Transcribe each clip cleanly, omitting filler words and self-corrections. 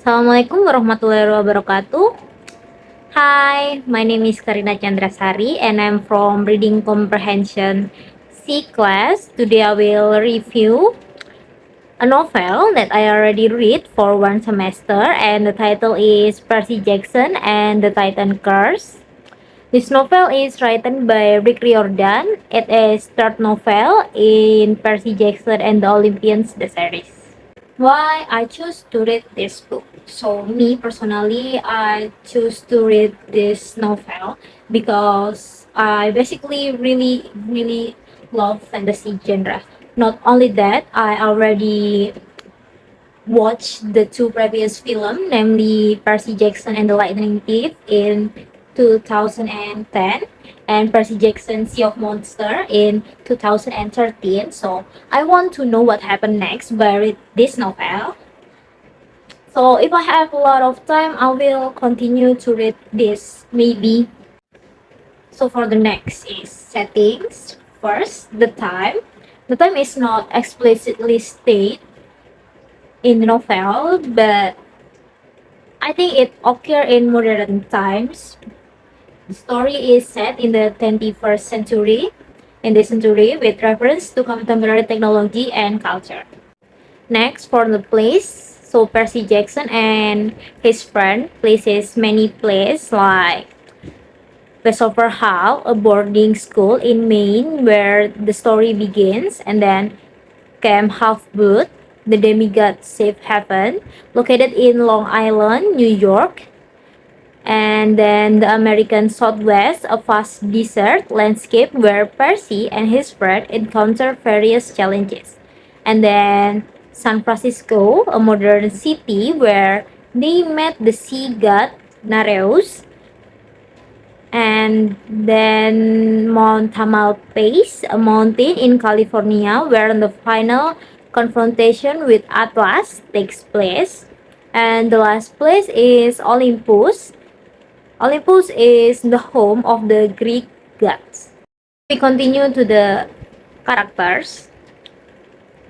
Assalamualaikum warahmatullahi wabarakatuh. Hi, my name is Karina Chandrasari and I'm from Reading Comprehension C class. Today I will review a novel that I already read for one semester and the title is Percy Jackson and the Titan Curse. This novel is written by Rick Riordan. It is third novel in Percy Jackson and the Olympians the series. Why I choose to read this book? So me personally, I choose to read this novel because I basically really love fantasy genre. Not only that, I already watched the two previous films, namely Percy Jackson and the Lightning Thief in 2010 and Percy Jackson Sea of Monster in 2013. So I want to know what happened next by read this novel. So if I have a lot of time, I will continue to read this maybe. So for the next is settings. First, the time. The time is not explicitly stated in the novel, but I think it occurred in modern times. The story is set in the 21st century, in this century with reference to contemporary technology and culture. Next, for the place, so Percy Jackson and his friend places many places like Westover Hall, a boarding school in Maine where the story begins, and then Camp Half-Blood, the demigod safe haven, located in Long Island, New York, and then the American Southwest, a vast desert landscape where Percy and his friend encounter various challenges. And then San Francisco, a modern city where they met the sea god Nareus. And then Mount Tamalpais, a mountain in California where the final confrontation with Atlas takes place. And the last place is Olympus. Olympus is the home of the Greek gods. We continue to the characters.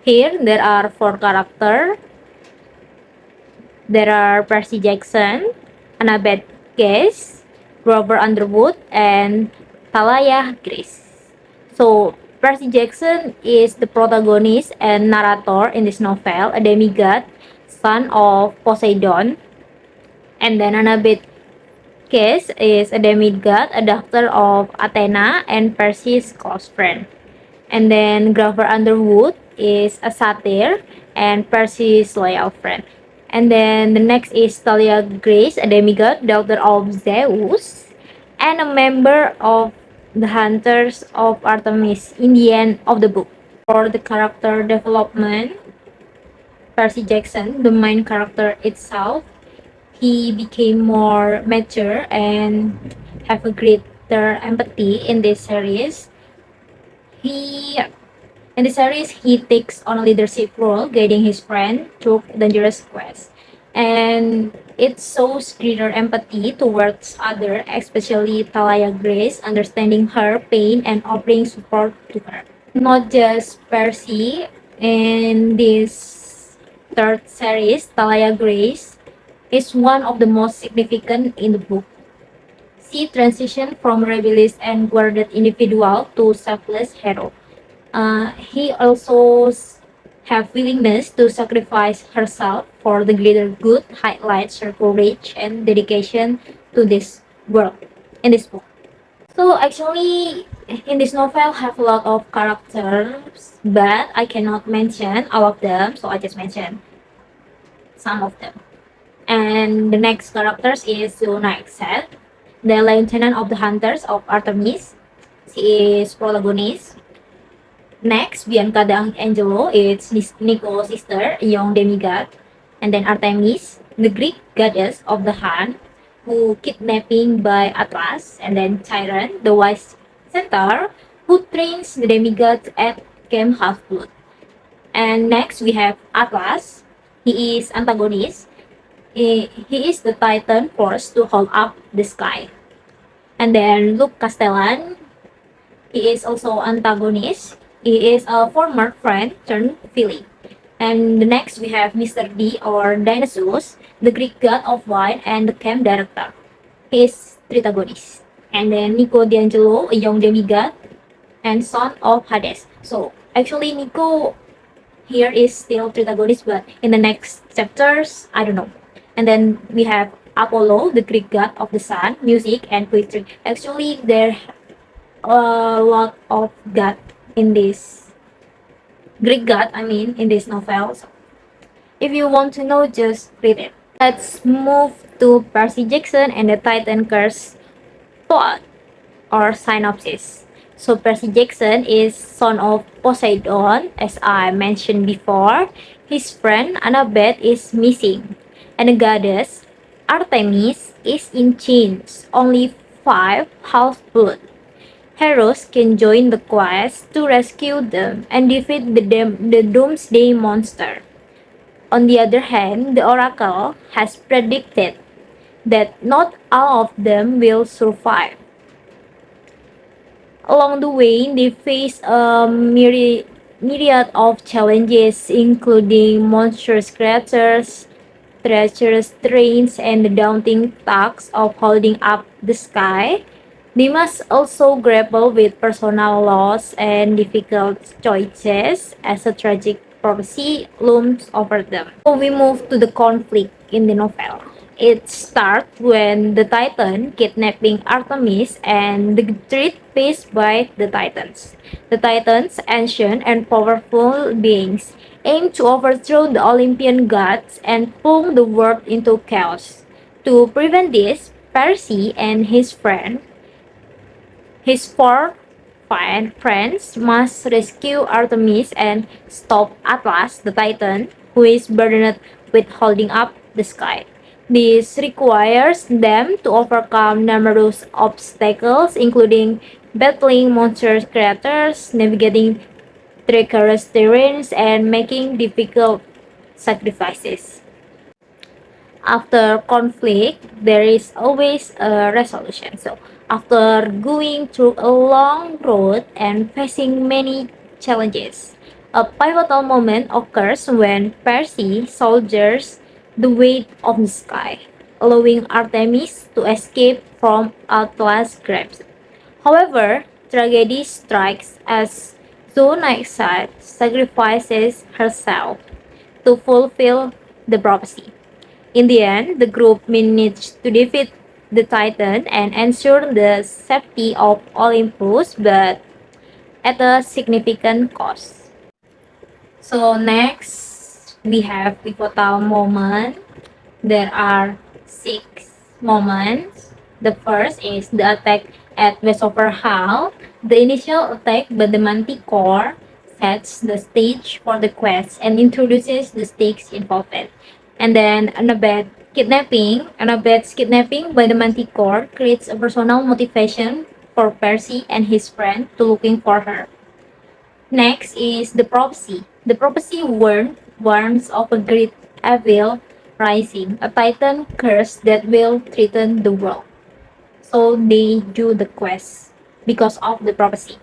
Here there are four characters. There are Percy Jackson, Annabeth Case, Grover Underwood, and Talia Grace. So Percy Jackson is the protagonist and narrator in this novel, a demigod, son of Poseidon. And then Annabeth Case is a demigod, a daughter of Athena and Percy's close friend. And then Grover Underwood is a satyr and Percy's loyal friend. And then the next is Talia Grace, a demigod, daughter of Zeus, and a member of the Hunters of Artemis in the end of the book. For the character development, Percy Jackson, the main character itself, he became more mature and have a greater empathy in this series. He In the series, he takes on a leadership role, guiding his friend through dangerous quests. And it shows greater empathy towards others, especially Talia Grace, understanding her pain and offering support to her. Not just Percy, in this third series, Talia Grace is one of the most significant in the book. She transitioned from rebellious and guarded individual to selfless hero. He also have willingness to sacrifice herself for the greater good, highlights her courage and dedication to this world in this book. So actually, in this novel have a lot of characters, but I cannot mention all of them, so I just mention some of them. And the next characters is Yuna Excel, the lieutenant of the Hunters of Artemis. She is protagonist. Next, Bianca D'Angelo, it's Nico's sister, a young demigod. And then Artemis, the Greek goddess of the hunt, who kidnapping by Atlas. And then Chiron, the wise centaur, who trains the demigods at Camp Half-Blood. And next, we have Atlas. He is antagonist. He is the titan force to hold up the sky. And then Luke Castellan, he is also antagonist. He is a former friend turned villain. And the next we have Mr. D or Dionysus, the Greek god of wine and the camp director. He is protagonist. And then Nico D'Angelo, a young demigod and son of Hades. So actually Nico here is still protagonist, but in the next chapters, I don't know. And then we have Apollo, the Greek god of the sun, music and poetry. Actually, there are a lot of god in this Greek god. I mean, in this novel. So if you want to know, just read it. Let's move to Percy Jackson and the Titan Curse plot or synopsis. So Percy Jackson is son of Poseidon, as I mentioned before. His friend Annabeth is missing, and the goddess Artemis is in chains. Only 5 half-blood heroes can join the quest to rescue them and defeat the Doomsday monster. On the other hand, the Oracle has predicted that not all of them will survive. Along the way, they face a myriad of challenges, including monstrous creatures, treacherous trains, and the daunting task of holding up the sky. They must also grapple with personal loss and difficult choices as a tragic prophecy looms over them. So we move to the conflict in the novel. It starts when the Titan kidnapping Artemis and the threat faced by the Titans. The Titans, ancient and powerful beings, aim to overthrow the Olympian gods and plunge the world into chaos. To prevent this, Percy and his four fine friends must rescue Artemis and stop Atlas, the Titan, who is burdened with holding up the sky. This requires them to overcome numerous obstacles, including battling monstrous creatures, navigating treacherous terrains, and making difficult sacrifices. After conflict, there is always a resolution. So, after going through a long road and facing many challenges, a pivotal moment occurs when Percy soldiers the weight of the sky, allowing Artemis to escape from Atlas' grasp. However, tragedy strikes as Zoanixide sacrifices herself to fulfill the prophecy. In the end, the group managed to defeat the Titan and ensure the safety of Olympus, but at a significant cost. So next, we have pivotal moment. There are 6 moments. The first is the attack at Westover Hall. The initial attack by the Manticore sets the stage for the quest and introduces the stakes involved. And then Annabeth's kidnapping by the Manticore creates a personal motivation for Percy and his friend to looking for her. Next is the prophecy. The prophecy warns of a great evil rising, a titan curse that will threaten the world. So they do the quest because of the prophecy.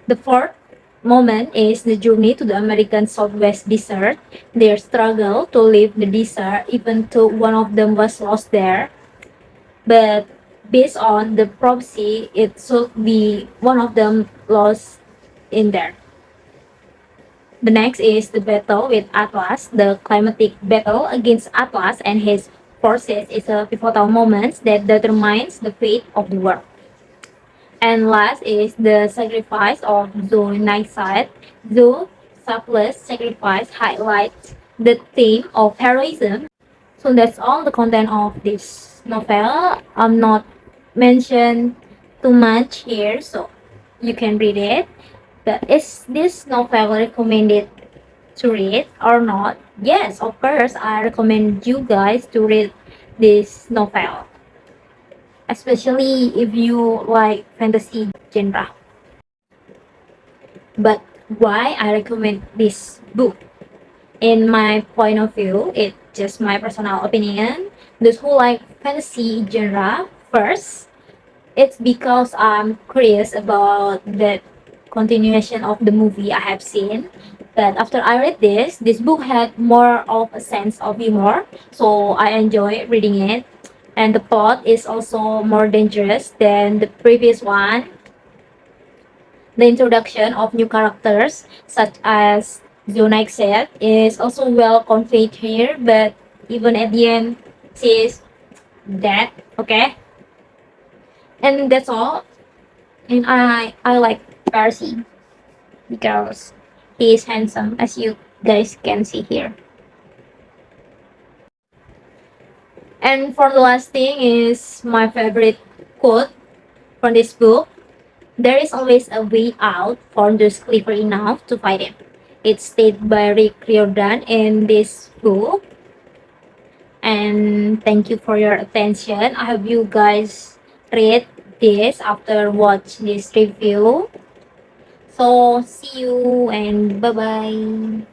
The fourth moment is the journey to the American Southwest desert. Their struggle to leave the desert, even though one of them was lost there. But based on the prophecy, it should be one of them lost in there. The next is the battle with Atlas. The climatic battle against Atlas and his forces is a pivotal moment that determines the fate of the world. And last is the sacrifice of Zoanixide. Zoe selfless sacrifice highlights the theme of heroism. So that's all the content of this novel. I'm not mentioned too much here, so you can read it. But is this novel recommended to read or not? Yes, of course, I recommend you guys to read this novel, especially if you like fantasy genre. But why I recommend this book? In my point of view, it's just my personal opinion. Those who like fantasy genre first, it's because I'm curious about the continuation of the movie I have seen. But after I read this book had more of a sense of humor, so I enjoy reading it. And the plot is also more dangerous than the previous one. The introduction of new characters, such as Zionike said, is also well conveyed here, but even at the end, she is dead. Okay, and that's all. And I like Percy because he is handsome, as you guys can see here. And for the last thing is my favorite quote from this book. There is always a way out for those clever enough to find it. It's stated by Rick Riordan in this book. And thank you for your attention. I hope you guys read this after watch this review. So see you and bye bye.